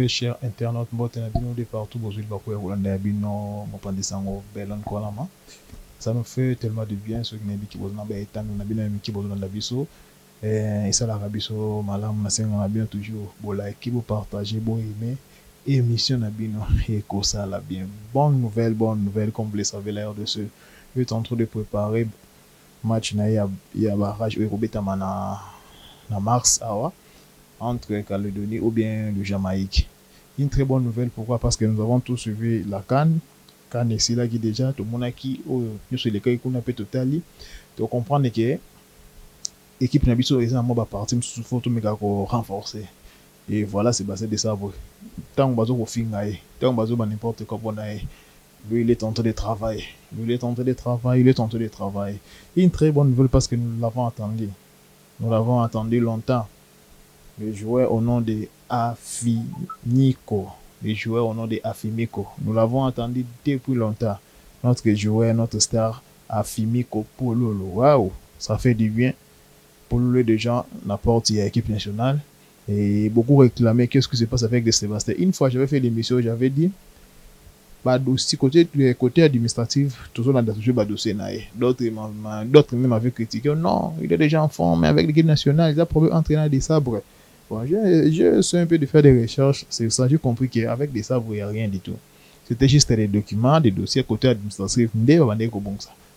fait, cher internaute, de partout, ça nous fait tellement de bien, ceux qui et ça, la rabiso, malam, on a bien toujours, bon, la équipe, partager, bon, aimer, émission, et ça, la bien. Bonne nouvelle, comme vous le savez, l'air de ce, il est en train de préparer match, il y a barrage, na mars, entre Calédonie ou bien le Jamaïque. Une très bonne nouvelle, pourquoi? Parce que nous avons tous suivi la CAN. CAN est là qui déjà, tout le monde qui, nous sommes les cas qu'on a fait total. Tu comprends que l'équipe n'a pas été en partie, il faut tout renforcer. Et voilà, c'est basé de ça. Tant que bazo fingaye, tant que bazo n'importe quoi bon aille. Lui, il est en train de travailler. Une très bonne nouvelle parce que nous l'avons attendu. Nous l'avons attendu longtemps. Le joueur au nom de Afimiko. Nous l'avons attendu depuis longtemps. Notre joueur, notre star, Afimiko Pololo. Waouh, ça fait du bien. Pololo déjà n'apporte à l'équipe nationale. Et beaucoup réclamaient qu'est-ce qui se passe avec de Sébastien. Une fois, j'avais fait l'émission, j'avais dit, bah, aussi côté administratif, toujours dans le dossier. D'autres même avaient critiqué. Non, il est déjà en forme, mais avec l'équipe nationale, il a probablement entraîné des sabres. Bon, je suis un peu de faire des recherches, c'est ça, j'ai compris qu'avec des sabres, il n'y a rien du tout. C'était juste des documents, des dossiers côté administratif.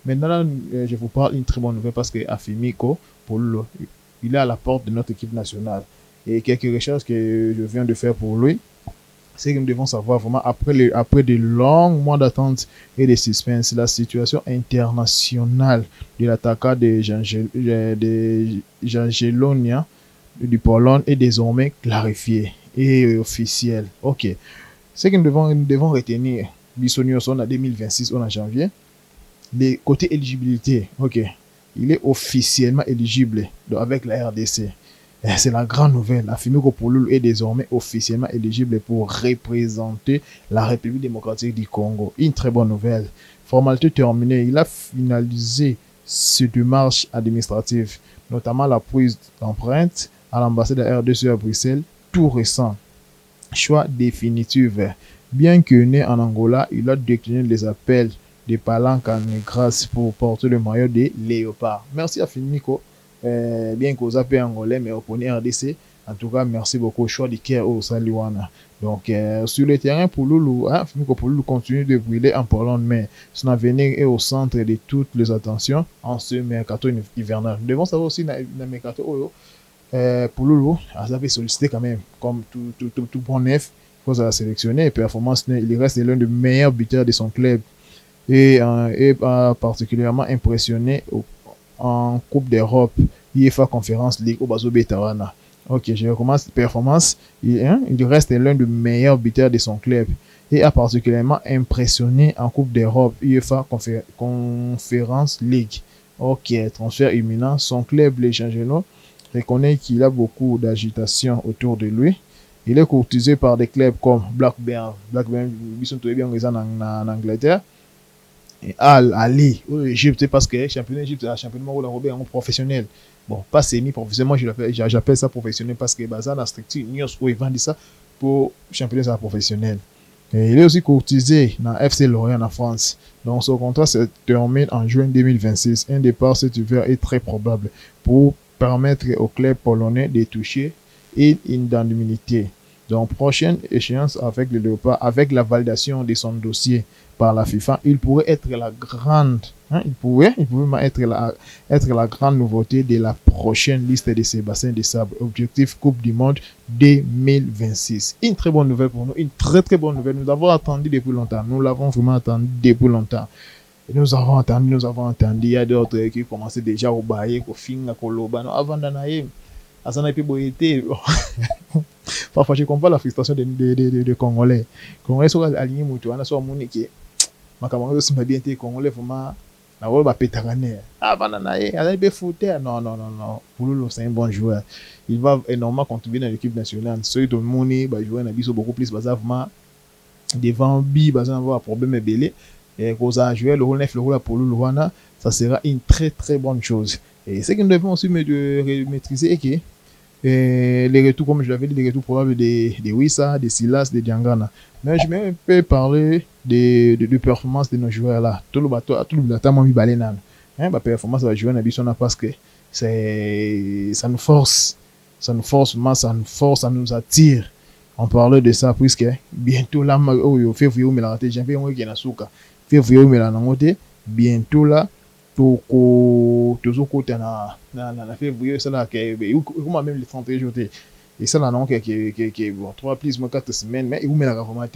Maintenant, je vous parle une très bonne nouvelle parce que Afimiko, il est à la porte de notre équipe nationale. Et quelques recherches que je viens de faire pour lui, c'est que nous devons savoir vraiment, après de longs mois d'attente et de suspense, la situation internationale de l'attaquant de Jagiellonia du Pologne est désormais clarifiée et officielle. Ok. Ce que nous devons retenir, Bissonio son en 2026, en janvier, les côtés éligibilité, ok. Il est officiellement éligible avec la RDC. C'est la grande nouvelle. Afimiko Pololo est désormais officiellement éligible pour représenter la République démocratique du Congo. Une très bonne nouvelle. Formalité terminée. Il a finalisé ses démarches administratives, notamment la prise d'empreinte à l'ambassade de la RDC à Bruxelles, tout récent. Choix définitif. Bien que né en Angola, il a décliné les appels des Palanques en grâce pour porter le maillot des Léopards. Merci à Afimiko. Bien qu'aux appels angolais, mais au premier RDC, en tout cas, merci beaucoup au choix de Kier au Saliwana. Donc, sur le terrain, Pouloulou, Pouloulou continue de briller en Pologne, mais son avenir est au centre de toutes les attentions en ce mercato hivernal. Nous devons savoir aussi dans le mercato, Pouloulou a sollicité quand même, comme tout bon neuf, il faut la sélectionner. Performance, il reste l'un des meilleurs buteurs de son club et particulièrement impressionné en Coupe d'Europe, UEFA Conference League au Bazo Betawana. Ok, je recommence. Performance, il reste l'un des meilleurs buteurs de son club et a particulièrement impressionné en Coupe d'Europe, UEFA Conference League. Ok, transfert imminent. Son club, les Changelons, reconnaît qu'il a beaucoup d'agitation autour de lui. Il est courtisé par des clubs comme Blackburn, ils sont très bien en Angleterre. Ali, Égypte, parce que championnat Égypte, c'est un championnat où professionnel. Bon, pas semi-professionnel, moi j'appelle ça professionnel parce que ça la structure, où ils vendent ça pour championnat professionnel. Et il est aussi courtisé dans FC Lorient en France. Donc son contrat se termine en juin 2026. Un départ cet hiver est très probable pour permettre au club polonais de toucher une indemnité. Donc prochaine échéance avec le Léopard, avec la validation de son dossier par la FIFA, il pourrait être la grande, il pourrait être la grande nouveauté de la prochaine liste de Sébastien Desabre. Objectif Coupe du Monde 2026. Une très bonne nouvelle pour nous, une très très bonne nouvelle. Nous l'avons attendu depuis longtemps. Nous l'avons vraiment attendu depuis longtemps. Et nous avons attendu. Il y a d'autres qui commençaient déjà au bail, au fin, à Koloba, avant d'anaïm. À ça n'a pas été. Parfois, je comprends la frustration des Congolais. Les Congolais sont alignés, on a soit monique. Ma camarade aussi m'a bien été Congolais, vraiment. La voix va péter à nez. Ah, bananaï, elle a bien foutu. Non. Pouloulou, c'est un bon joueur. Il va énormément contribuer dans l'équipe nationale. Celui de Mouni, va jouer un abisso beaucoup plus, vraiment. Devant Bi, va avoir un problème belé. Et quand a joué le rôle 9, le rôle à Pouloulou, ça sera une très très bonne chose. Et ce que nous devons aussi maîtriser est que les retours, comme je l'avais dit, les retours probables de Wissa, de Silas, de Diangana. Mais je vais un peu parler de performance de nos joueurs là. Tout le bateau, tout le bateau, moi, la performance de joueurs Nabisona parce que ça nous force. Ça nous force, ça nous attire. On parlait de ça puisque bientôt là, février, mais la raté, j'ai fait un week-end à Souka. Février, mais la nangote, bientôt là, toujours côté na février, ça là, comment même les 30 jours. Et ça là, non, qui bon, 3 plus, 4 semaines, mais il met la vraiment.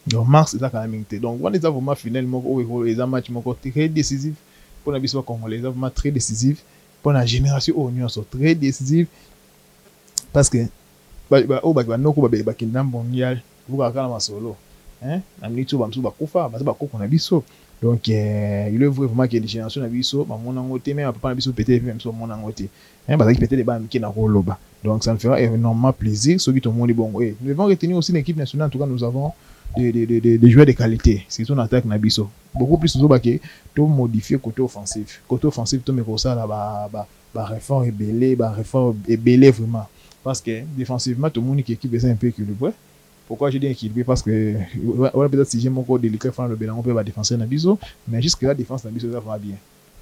Donc, mars, c'est ça quand même. Donc, on est vraiment finalement, les matchs très décisifs pour la Bissau Congolais, les vraiment très décisifs pour la génération Union, sont très décisifs parce que, solo. Donc, il est vraiment qu'il y a des générations Nabiso, mon angoté, mais pas Nabiso pété, même sur mon angoté. Parce qu'il peut-être des bancs qui n'a pas l'oba. Donc, ça me fera énormément plaisir. Ceux qui tout le monde est bon. Nous devons retenir aussi l'équipe nationale. En tout cas, nous avons des joueurs de qualité. C'est son attaque Nabiso. Beaucoup plus de choses tout modifier côté offensif. Côté offensif, tout me comme ça, là, réforme est belé vraiment. Parce que défensivement, tout le monde qui équipe est un peu équilibré. Pourquoi je dis équilibré? Parce que, peut-être si j'ai mon corps délicat, le bilan, on peut pas défenser Nabiso, mais jusque la défense Nabiso, ça va bien.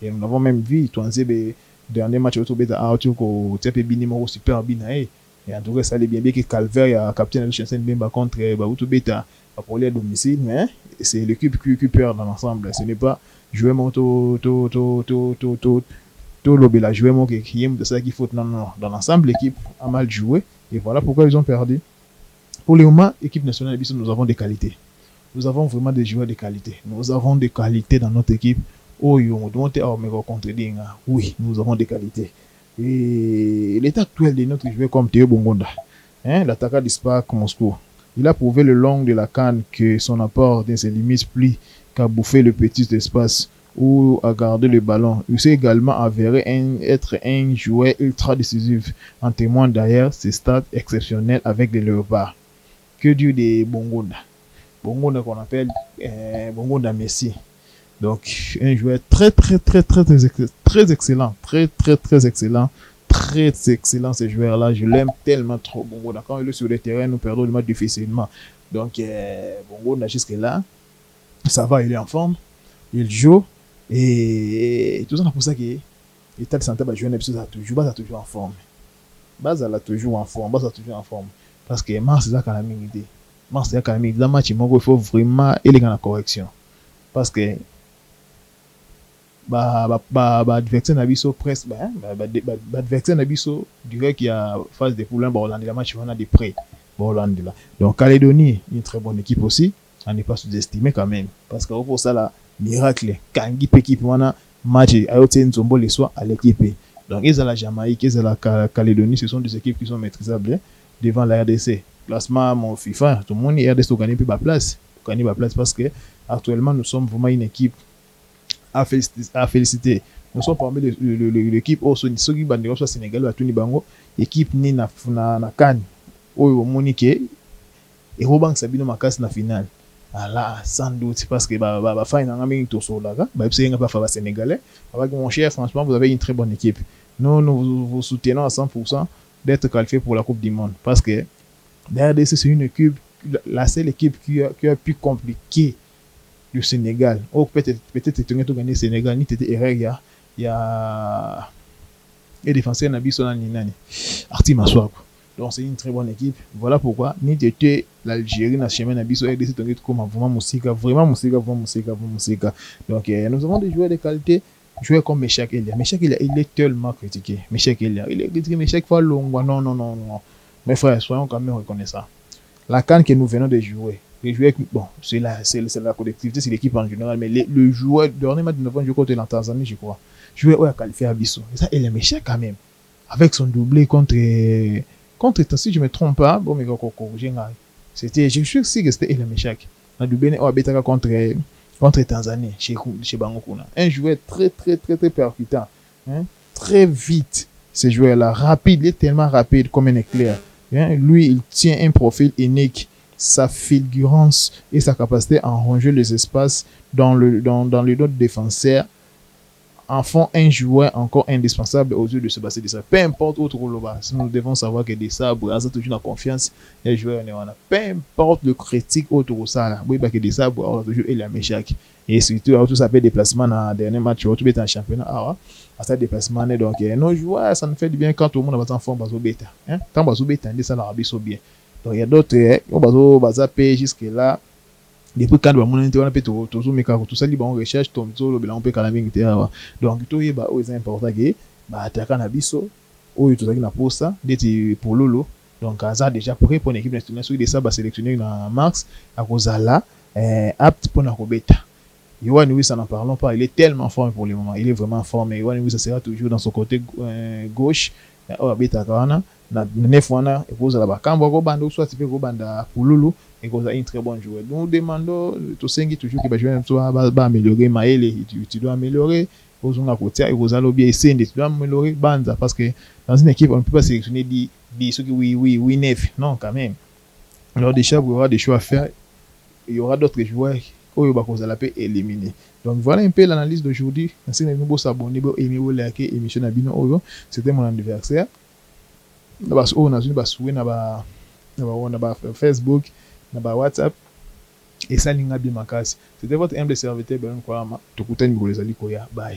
Et nous avons même vu, dernier match autour de Arthur, qui a été super bien. Et en tout cas, ça allait bien que Calvaire, il y a capitaine de Chansen Bemba contre Bautu Beta pour aller à domicile, mais c'est l'équipe qui perd dans l'ensemble. Ce n'est pas jouer mon la jouer mon qui aime de ça qu'il faut. Non. Dans l'ensemble, l'équipe a mal joué. Et voilà pourquoi ils ont perdu. Pour le moment, l'équipe nationale, nous avons des qualités. Nous avons vraiment des joueurs de qualité. Nous avons des qualités dans notre équipe. Oui, nous avons des qualités. Et l'état actuel de notre joueur comme Théo Bongonda, l'attaquant du SPAC Moscou, il a prouvé le long de la canne que son apport ne se limite plus qu'à bouffer le petit espace ou à garder le ballon. Il s'est également avéré être un joueur ultra décisif. En témoigne d'ailleurs ses stats exceptionnels avec les Léopards. Que dire de Bongonda? Bongonda qu'on appelle Bongonda Messi. Donc, un joueur très excellent. Très excellent ce joueur-là. Je l'aime tellement trop. Bongonda, quand il est sur le terrain, nous perdons le match difficilement. Donc, Bongonda, jusque-là, ça va, il est en forme. Il joue. Et tout ça, c'est pour ça que l'état de santé va jouer un épisode toujours en forme. Base à la toujours en forme. Parce que Mars, c'est ça quand même idée. Mars, c'est quand même idée. Dans le match, il faut vraiment aller dans la correction. Parce que adversaire Nabiso presque adversaire Nabiso dirait qu'il y a phase de poulain Borland la match on a des prêts Borland là. Donc Calédonie, une très bonne équipe aussi. On n'est pas sous-estimé quand même. Parce que pour ça là, miracle, Kangi équipe on a match à Nzombo les soirs à l'équipe. Donc ils ont la Jamaïque, ils ont la Calédonie, ce sont des équipes qui sont maîtrisables devant la RDC. Classement mon FIFA, tout le monde est RDC gagner pas place. Gagner pas place parce que actuellement nous sommes vraiment une équipe à féliciter. Nous sommes parmi l'équipe ceux qui bandent soit Sénégal ou à Tuni Bango, équipe ni na CAN au Monique et Robank Sabino Makas na finale. Là, sans doute, parce que fin en Amérique tout ça là, c'est pas faire Sénégalais. Avec mon cher, franchement, vous avez une très bonne équipe. Nous vous soutenons à 100% d'être qualifié pour la Coupe du Monde, parce que la RDC c'est une équipe, la seule équipe qui a pu compliquer le Sénégal. Oh, peut-être étonné de gagner le Sénégal, ni t'étais erreur, il y a défenseur Nabiso Nani, Arti Maswak. Donc c'est une très bonne équipe. Voilà pourquoi ni t'étais l'Algérie na chemin Nabiso RDC tonné comme vraiment musica. Donc nous avons des joueurs de qualité, joueurs comme Meshak Elia. Meshak Elia, il est tellement critiqué. Meshak Elia, il est critiqué. Meshak fois long, non. Mes frères, soyons quand même reconnaissants. La CAN que nous venons de jouer. Les joueurs, bon, c'est la collectivité, c'est l'équipe en général, mais le joueur, dernier match de novembre, je crois que en Tanzanie, je crois. Joueur a qualifié à Bissau. Ça, il est méchant quand même. Avec son doublé contre, si je me trompe pas, bon, mais c'était, je suis sûr que c'était il est méchant. La doublé, contre Tanzanie, chez Bangokuna. Un joueur très percutant. Très vite, ce joueur-là. Rapide, il est tellement rapide comme un éclair. Lui, il tient un profil unique. Sa fulgurance et sa capacité à ranger les espaces dans le dos défenseur en font un joueur encore indispensable aux yeux de Sébastien Desabre. Peu importe autre rôle, nous devons savoir que Desabre a toujours la confiance des joueurs. Peu importe le critique autour de ça, oui, parce que Desabre a toujours eu la méchaque. Et surtout, tout ça fait déplacement dans le dernier match, tout est en championnat. À ce déplacement, donc, nos joueurs, ça nous fait du bien quand tout le monde va en forme, bazo bêta. Quand bazo bêta, ça l'Arabie Saoudite. Donc, il y a d'autres, on va zapper jusque-là. Depuis quand on a peut toujours mais quand tout ça libre on recherche ton solo on peut quand même donc tout est important que attaquant na biso ou tout ça qui na pour ça d'être pour lolo donc ça déjà pour une équipe nationale sur des ça va sélectionner dans max à cause là apte pour na robeta Yohan Wissa n'en parlons pas, il est tellement fort pour le moment, il est vraiment fort, mais Yohan Wissa sera toujours dans son côté gauche abeta kana na neuf wana ekoza la kambo ko bando soit tu ko banda pululu ekoza un très bon joueur. Nous demandons to sengi toujours que ba joueur soit ba améliorer maele tu dois améliorer ozonga côté ekoza lo bien essayer tu dois améliorer banza parce que dans une équipe on ne peut pas sélectionner dit ceux qui oui neuf non quand même. Alors déjà il y aura des choix à faire, il y aura d'autres joueurs oyo bakoza la peut éliminer. Donc voilà un peu l'analyse d'aujourd'hui. Merci de nous s'abonner, aimer ou liker émission na bino oyo. C'était mon anniversaire. Na ba so na zuni ba souwe na ba Facebook, na ba WhatsApp et ça linga bien makasi. C'était votre humble serviteur Ben Kwama. Tokutani ngolezali koya. Bye.